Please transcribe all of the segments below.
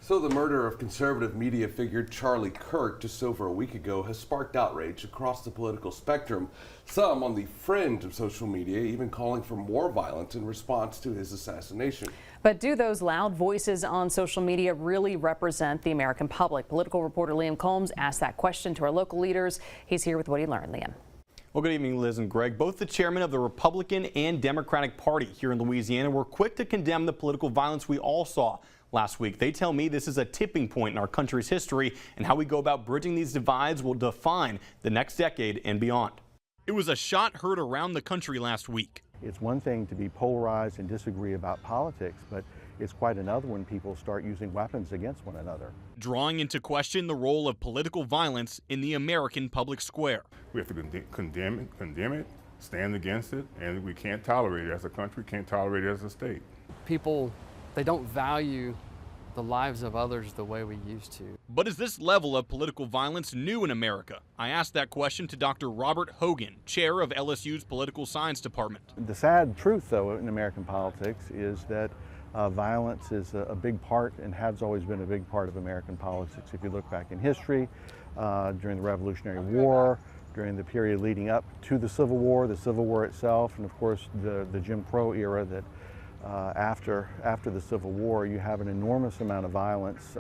So the murder of conservative media figure Charlie Kirk just over a week ago has sparked outrage across the political spectrum, some on the fringe of social media even calling for more violence in response to his assassination. But do those loud voices on social media really represent the American public? Political reporter Liam Combs asked that question to our local leaders. He's here with what he learned. Liam. Well, good evening, Liz and Greg. Both the chairman of the Republican and Democratic Party here in Louisiana were quick to condemn the political violence we all saw last week. They tell me this is a tipping point in our country's history, and how we go about bridging these divides will define the next decade and beyond. It was a shot heard around the country last week. It's one thing to be polarized and disagree about politics, but it's quite another when people start using weapons against one another. Drawing into question the role of political violence in the American public square. We have to condemn it, stand against it, and we can't tolerate it as a country, can't tolerate it as a state. People, they don't value the lives of others the way we used to. But is this level of political violence new in America? I asked that question to Dr. Robert Hogan, chair of LSU's Political Science Department. The sad truth, though, in American politics is that violence is a big part and has always been a big part of American politics. If you look back in history, during the Revolutionary War, during the period leading up to the Civil War itself, and of course the Jim Crow era that after the Civil War, you have an enormous amount of violence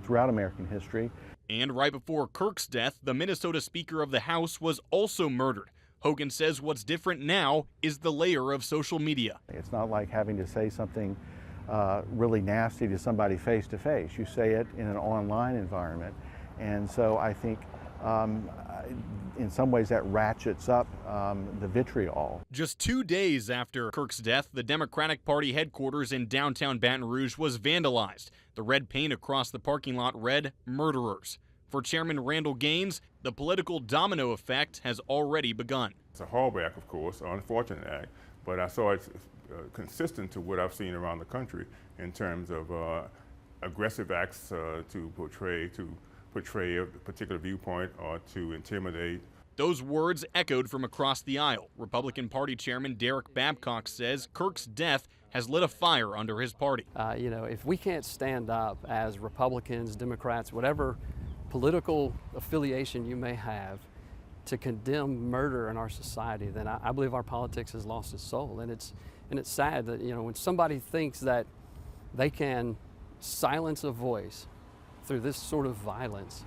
throughout American history. And right before Kirk's death, the Minnesota Speaker of the House was also murdered. Hogan says what's different now is the layer of social media. It's not like having to say something really nasty to somebody face to face. You say it in an online environment. And so I think in some ways that ratchets up the vitriol. Just 2 days after Kirk's death, the Democratic Party headquarters in downtown Baton Rouge was vandalized. The red paint across the parking lot read "Murderers." For Chairman Randall Gaines, the political domino effect has already begun. It's a holdback, of course, an unfortunate act, but I saw it's consistent to what I've seen around the country in terms of aggressive acts to portray a particular viewpoint or to intimidate. Those words echoed from across the aisle. Republican Party Chairman Derek Babcock says Kirk's death has lit a fire under his party. You know, if we can't stand up as Republicans, Democrats, whatever political affiliation you may have, to condemn murder in our society, then I believe our politics has lost its soul. And it's sad that, you know, when somebody thinks that they can silence a voice through this sort of violence,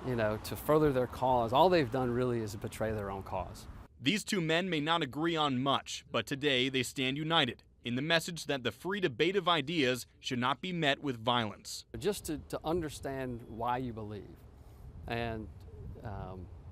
you know, to further their cause, all they've done really is betray their own cause. These two men may not agree on much, but today they stand united in the message that the free debate of ideas should not be met with violence. Just to understand why you believe, and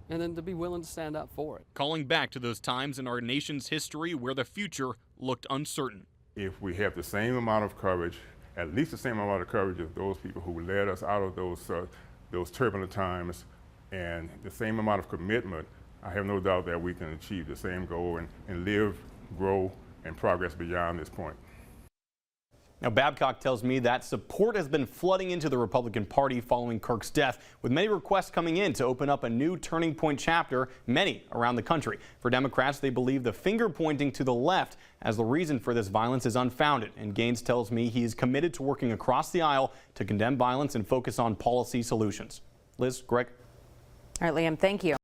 then to be willing to stand up for it. Calling back to those times in our nation's history where the future looked uncertain. If we have the same amount of courage, at least the same amount of courage of those people who led us out of those turbulent times, and the same amount of commitment, I have no doubt that we can achieve the same goal and live, grow, and progress beyond this point. Now, Babcock tells me that support has been flooding into the Republican Party following Kirk's death, with many requests coming in to open up a new Turning Point chapter, many around the country. For Democrats, they believe the finger pointing to the left as the reason for this violence is unfounded. And Gaines tells me he is committed to working across the aisle to condemn violence and focus on policy solutions. Liz, Greg. All right, Liam, thank you.